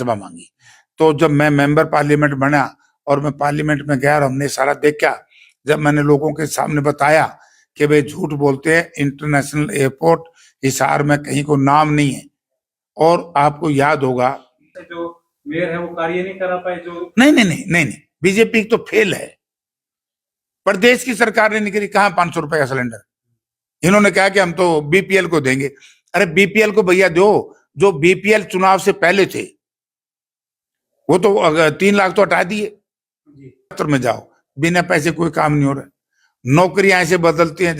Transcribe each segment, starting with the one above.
सभा मांगी। तो जब मैं मेंबर पार्लियामेंट बना और मैं पार्लियामेंट में गया और हमने सारा देखा, जब मैंने लोगों के सामने बताया कि भाई झूठ बोलते हैं, इंटरनेशनल एयरपोर्ट हिसार में कहीं को नाम नहीं है। और आपको याद होगा जो मेयर है वो कार्य नहीं करा पाए, जो नहीं, बीजेपी तो फेल है। प्रदेश की सरकार ने निकली, कहा 500 रुपए का सिलेंडर। इन्होंने कहा कि हम तो बीपीएल को देंगे। अरे बीपीएल को भैया दो, जो बीपीएल चुनाव से पहले थे वो तो 3 लाख तो हटा दिए। में जाओ, बिना पैसे कोई काम नहीं हो रहा। नौकरियां ऐसे बदलती हैं,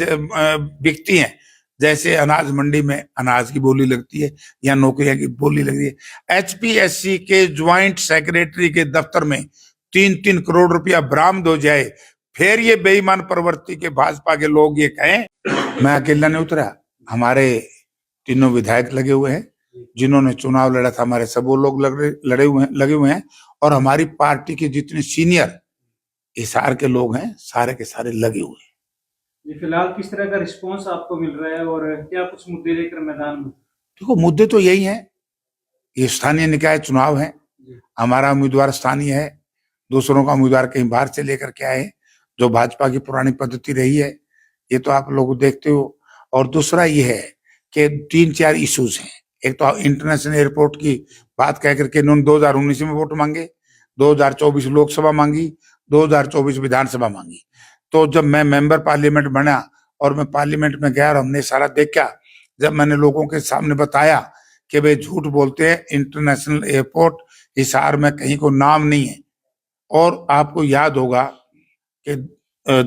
बिकती हैं जैसे अनाज मंडी में अनाज की बोली लगती है या नौकरियां की बोली लगती है। एचपीएससी के ज्वाइंट सेक्रेटरी के दफ्तर में 3-3 करोड़ रुपया बरामद हो जाए, फिर ये बेईमान प्रवृत्ति के भाजपा के लोग ये कहें। मैं अकेला नहीं उतरा, हमारे तीनों विधायक लगे हुए हैं, जिन्होंने चुनाव लड़ा था हमारे सब वो लोग लगे हुए हैं और हमारी पार्टी के जितने सीनियर हिसार के लोग हैं सारे के सारे लगे हुए हैं। फिलहाल किस तरह का रिस्पांस आपको मिल रहा है और क्या कुछ मुद्दे लेकर मैदान में? देखो, मुद्दे तो यही हैं, ये स्थानीय निकाय चुनाव है, हमारा उम्मीदवार स्थानीय है, दूसरों का उम्मीदवार कहीं बाहर से लेकर के आए, जो भाजपा की पुरानी पद्धति रही है, ये तो आप लोग देखते हो। और दूसरा ये है कि 3-4 इश्यूज हैं। एक तो इंटरनेशनल एयरपोर्ट की बात कह करके इन्होंने 2019 में वोट मांगे, 2024 लोकसभा मांगी, 2024 विधानसभा मांगी। तो जब मैं मेंबर पार्लियामेंट बना और मैं पार्लियामेंट में गया और हमने सारा देखा, जब मैंने लोगों के सामने बताया कि भाई झूठ बोलते हैं, इंटरनेशनल एयरपोर्ट हिसार में कहीं को नाम नहीं है। और आपको याद होगा कि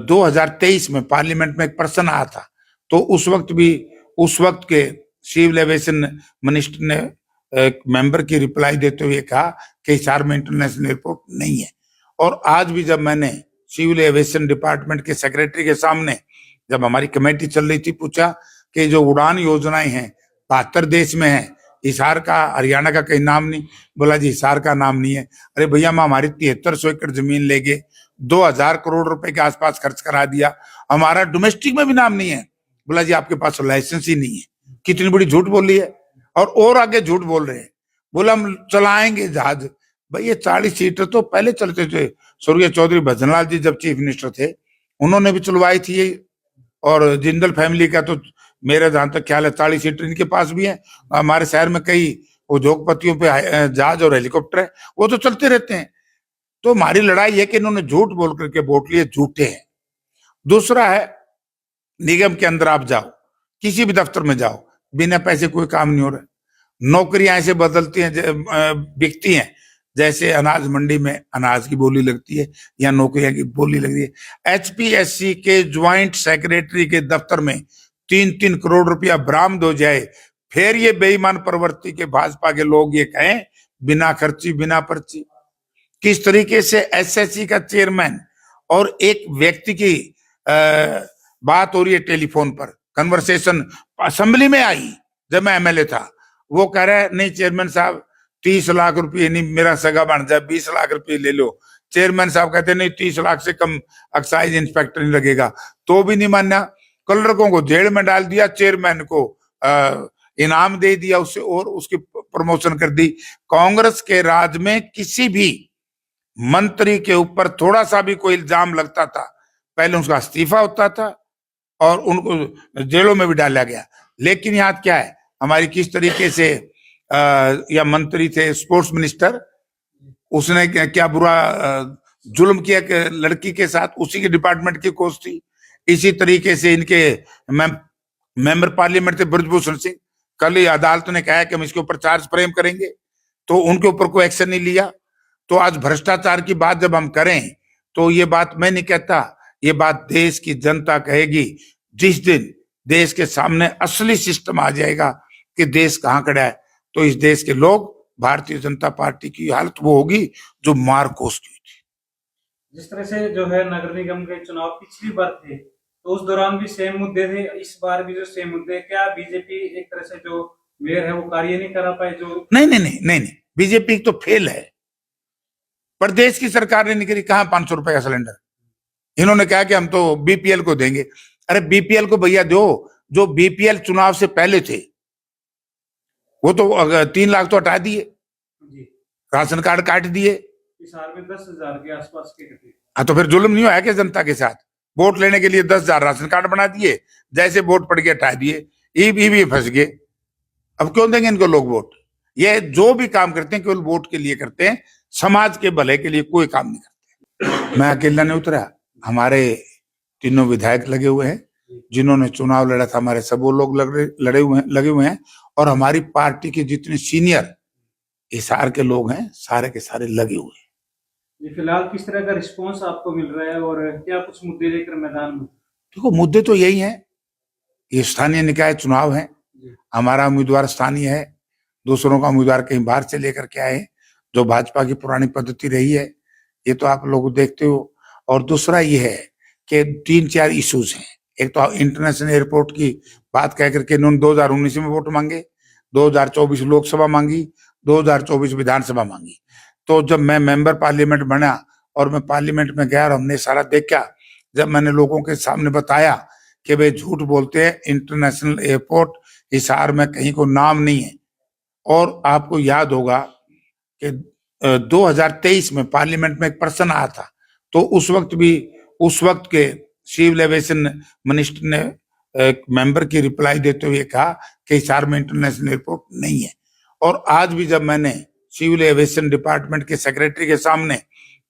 2023 में पार्लियामेंट में एक प्रश्न आया था, तो उस वक्त के सिविल एविएशन मिनिस्टर ने एक मेंबर की रिप्लाई देते हुए कहा कि हिसार में इंटरनेशनल एयरपोर्ट नहीं है। और आज भी जब मैंने सिविल एविएशन डिपार्टमेंट के सेक्रेटरी के सामने, जब हमारी कमेटी चल रही थी, पूछा कि जो उड़ान योजनाएं हैं 72 देश में है, हिसार का, हरियाणा का कहीं नाम नहीं। बोला जी हिसार का नाम नहीं है। अरे भैया, मैं हमारी 7300 एकड़ जमीन लेके 2000 करोड़ रुपए के आसपास खर्च करा दिया, हमारा डोमेस्टिक में भी नाम नहीं है। बोला जी आपके पास लाइसेंस ही नहीं है। कितनी बड़ी झूठ बोली है, और आगे झूठ बोल रहे हैं। बोला हम चलाएंगे जहाज। भाई ये 40 सीटर तो पहले चलते थे, स्वर्गीय चौधरी भजनलाल जी जब चीफ मिनिस्टर थे उन्होंने भी चलवाई थी ये। और जिंदल फैमिली का तो मेरा जहां तक ख्याल है 40 सीटर इनके पास भी है। हमारे शहर में कई उद्योगपतियों पे जहाज और हेलीकॉप्टर है, वो तो चलते रहते हैं। तो हमारी लड़ाई है कि इन्होंने झूठ बोल करके वोट लिए, झूठे हैं। दूसरा है, निगम के अंदर आप जाओ, किसी भी दफ्तर में जाओ, बिना पैसे कोई काम नहीं हो रहा। नौकरियां ऐसे बदलती हैं, बिकती हैं जैसे अनाज मंडी में अनाज की बोली लगती है या नौकरियां की बोली लगती है। एचपीएससी के ज्वाइंट सेक्रेटरी के दफ्तर में 3-3 करोड़ रुपया बरामद हो जाए, फिर ये बेईमान प्रवृत्ति के भाजपा के लोग ये कहें बिना खर्ची बिना पर्ची। किस तरीके से एसएससी का चेयरमैन और एक व्यक्ति की बात हो रही है टेलीफोन पर, कन्वर्सेशन असेंबली में आई जब मैं एमएलए था, वो कह रहा है नहीं चेयरमैन साहब 30 लाख रुपए नहीं, मेरा सगा बन जाए 20 लाख रुपए ले लो। चेयरमैन साहब कहते नहीं 30 लाख से कम एक्साइज इंस्पेक्टर नहीं लगेगा, तो भी नहीं माना। क्लर्कों को जेल में डाल दिया, चेयरमैन को इनाम दे दिया उससे और उसकी प्रमोशन कर दी। कांग्रेस के राज में किसी भी मंत्री के ऊपर थोड़ा सा भी कोई इल्जाम लगता था, पहले उसका इस्तीफा होता था और उनको जेलों में भी डाला गया। लेकिन यहाँ क्या है, हमारी किस तरीके से या मंत्री थे स्पोर्ट्स मिनिस्टर, उसने क्या बुरा जुल्म किया कि लड़की के साथ, उसी के डिपार्टमेंट की कोच थी। इसी तरीके से इनके मेंबर पार्लियामेंट थे ब्रजभूषण सिंह, कल ही अदालत ने कहा कि हम इसके ऊपर चार्ज फ्रेम करेंगे, तो उनके ऊपर कोई एक्शन नहीं लिया। तो आज भ्रष्टाचार की बात जब हम करें तो ये बात मैं नहीं कहता, ये बात देश की जनता कहेगी। जिस दिन देश के सामने असली सिस्टम आ जाएगा कि देश कहाँ खड़ा है, तो इस देश के लोग, भारतीय जनता पार्टी की हालत वो होगी जो मार्कोस की थी। जिस तरह से जो है नगर निगम के चुनाव पिछली बार थे तो उस दौरान भी सेम मुद्दे थे, इस बार भी जो सेम मुद्दे, क्या बीजेपी एक तरह से जो मेयर है वो कार्य नहीं करा पाए? जो नहीं, बीजेपी तो फेल है। प्रदेश की सरकार ने निकली, कहा 500 रुपए का सिलेंडर। इन्होंने कहा कि हम तो बीपीएल को देंगे। अरे बीपीएल को भैया दो, जो बीपीएल चुनाव से पहले थे वो तो 3 लाख तो हटा दिए। राशन कार्ड काट दिए। हिसार में 10,000 के आसपास के घटे। हाँ, तो फिर जुल्म नहीं हुआ क्या जनता के साथ? वोट लेने के लिए 10,000 राशन कार्ड बना दिए, जैसे वोट पड़ गया हटा दिए, ईवी फंस गए। अब क्यों देंगे इनको लोग वोट? ये जो भी काम करते हैं केवल वोट के लिए करते हैं, समाज के भले के लिए कोई काम नहीं करते। मैं अकेला नहीं उतरा, हमारे तीनों विधायक लगे हुए हैं, जिन्होंने चुनाव लड़ा था हमारे सब वो लोग लगे हुए हैं, और हमारी पार्टी के जितने सीनियर हिसार के लोग हैं सारे के सारे लगे हुए हैं। ये फिलहाल किस तरह का रिस्पांस आपको मिल रहा है और क्या कुछ मुद्दे लेकर मैदान में? देखो, मुद्दे तो यही हैं, ये स्थानीय निकाय चुनाव है, हमारा उम्मीदवार स्थानीय है, दूसरों का उम्मीदवार कहीं बाहर से लेकर के आए, जो भाजपा की पुरानी पद्धति रही है, ये तो आप लोग देखते हो। और दूसरा ये है कि 3-4 इश्यूज हैं। एक तो इंटरनेशनल एयरपोर्ट की बात कह करके इन्होंने 2019 में वोट मांगे, 2024 लोकसभा मांगी, 2024 विधानसभा मांगी। तो जब मैं मेंबर पार्लियामेंट बना और मैं पार्लियामेंट में गया और हमने सारा देखा, जब मैंने लोगों के सामने बताया कि भाई झूठ बोलते हैं, इंटरनेशनल एयरपोर्ट हिसार में कहीं को नाम नहीं है। और आपको याद होगा कि 2023 में पार्लियामेंट में एक पर्सन आया था, तो उस वक्त के सिविल एविएशन मिनिस्टर ने एक मेंबर की रिप्लाई देते हुए कहा कि हिसार में इंटरनेशनल एयरपोर्ट नहीं है। और आज भी जब मैंने सिविल एविएशन डिपार्टमेंट के सेक्रेटरी के सामने,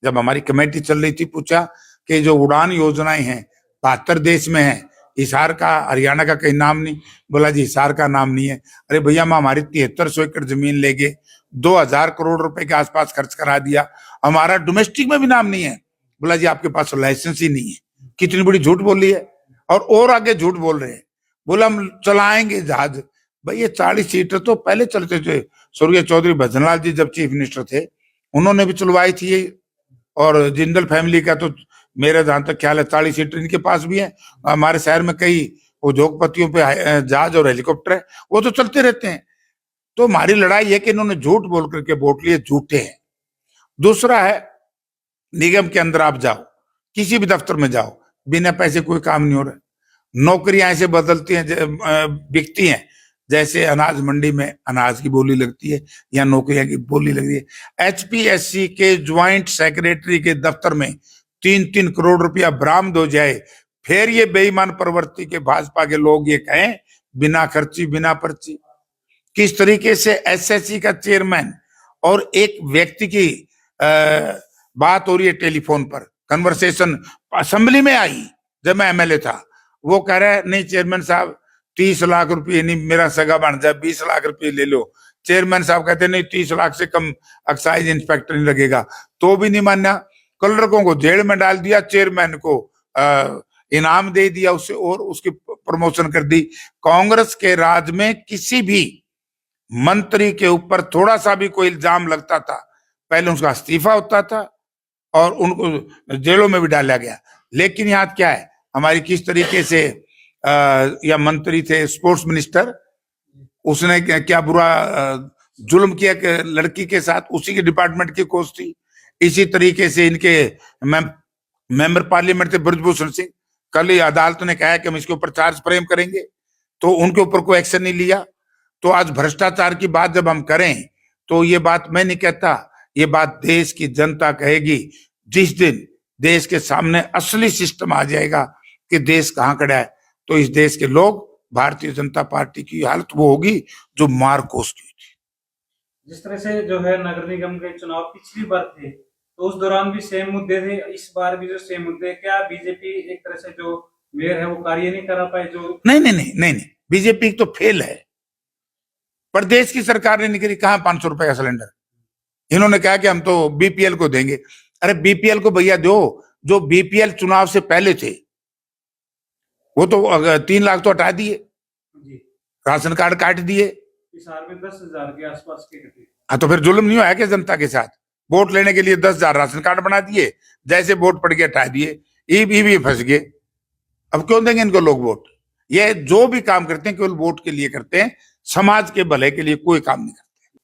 जब हमारी कमेटी चल रही थी, पूछा कि जो उड़ान योजनाएं हैं 72 देश में है, हिसार का, हरियाणा का कहीं नाम नहीं। बोला जी हिसार का नाम नहीं है। अरे भैया, मैं हमारी 7300 एकड़ जमीन लेके 2000 करोड़ रुपए के आसपास खर्च करा दिया, हमारा डोमेस्टिक में भी नाम नहीं है। बोला जी आपके पास लाइसेंस ही नहीं है। कितनी बड़ी झूठ बोली है, और आगे झूठ बोल रहे हैं। बोला हम चलाएंगे जहाज। भाई ये 40 सीटर तो पहले चलते थे, स्वर्गीय चौधरी भजनलाल जी जब चीफ मिनिस्टर थे उन्होंने भी चलवाई थी ये। और जिंदल फैमिली का तो मेरा जहां तक ख्याल है 40 सीटर इनके पास भी है। हमारे शहर में कई उद्योगपतियों पे जहाज और हेलीकॉप्टर है, वो तो चलते रहते हैं। तो हमारी लड़ाई है कि इन्होंने झूठ बोल करके वोट लिए, झूठे हैं। दूसरा है, निगम के अंदर आप जाओ, किसी भी दफ्तर में जाओ, बिना पैसे कोई काम नहीं हो रहा। नौकरियां ऐसे बदलती हैं, बिकती हैं, जैसे अनाज मंडी में अनाज की बोली लगती है या नौकरियां की बोली लगती है। HPSC के ज्वाइंट सेक्रेटरी के दफ्तर में 3-3 करोड़ रुपया बरामद हो जाए, फिर ये बेईमान प्रवृत्ति के भाजपा के लोग ये कहें बिना खर्ची बिना पर्ची। किस तरीके से SSC का चेयरमैन और एक व्यक्ति की बात हो रही है टेलीफोन पर, कन्वर्सेशन असेंबली में आई जब मैं MLA था। वो कह रहा है नहीं चेयरमैन साहब 30 लाख रुपए नहीं, मेरा सगा बन जाए 20 लाख रुपए ले लो। चेयरमैन साहब कहते नहीं 30 लाख से कम एक्साइज इंस्पेक्टर नहीं लगेगा, तो भी नहीं माना। क्लर्कों को जेल में डाल दिया, चेयरमैन को इनाम दे दिया उससे, और उसकी प्रमोशन कर दी। कांग्रेस के राज में किसी भी मंत्री के ऊपर थोड़ा सा भी कोई इल्जाम लगता था, पहले उसका इस्तीफा होता था और उनको जेलों में भी डाला गया। लेकिन यहाँ क्या है, हमारी किस तरीके से या मंत्री थे स्पोर्ट्स मिनिस्टर, उसने क्या बुरा जुल्म किया कि लड़की के साथ, उसी के डिपार्टमेंट की कोच थी। इसी तरीके से इनके मेंबर पार्लियामेंट थे ब्रजभूषण सिंह, कल ही अदालत ने कहा कि हम इसके ऊपर चार्ज फ्रेम करेंगे, तो उनके ऊपर कोई एक्शन नहीं लिया। तो आज भ्रष्टाचार की बात जब हम करें, तो ये बात मैं नहीं कहता, ये बात देश की जनता कहेगी। जिस दिन देश के सामने असली सिस्टम आ जाएगा कि देश कहाँ खड़ा है, तो इस देश के लोग, भारतीय जनता पार्टी की हालत वो होगी जो मार्कोस की थी। जिस तरह से जो है नगर निगम के चुनाव पिछली बार थे, तो उस दौरान भी सेम मुद्दे थे, इस बार भी जो सेम मुद्दे, क्या बीजेपी एक तरह से जो मेयर है वो कार्य नहीं करा पाए? जो नहीं, बीजेपी तो फेल है। प्रदेश की सरकार ने निकली कहा 500 रुपए का सिलेंडर, इन्होंने कहा कि हम तो BPL को देंगे। अरे BPL को भैया दो, जो BPL चुनाव से पहले थे वो तो 3 लाख तो हटा दिए, राशन कार्ड काट दिए। हिसार में 10,000 के आसपास के घटे। हाँ, तो फिर जुल्म नहीं हुआ क्या जनता के साथ? वोट लेने के लिए 10,000 राशन कार्ड बना दिए, जैसे वोट पड़ गया हटा दिए, ईवी फंस गए। अब क्यों देंगे इनको लोग वोट? ये जो भी काम करते हैं केवल वोट के लिए करते हैं, समाज के भले के लिए कोई काम नहीं करते।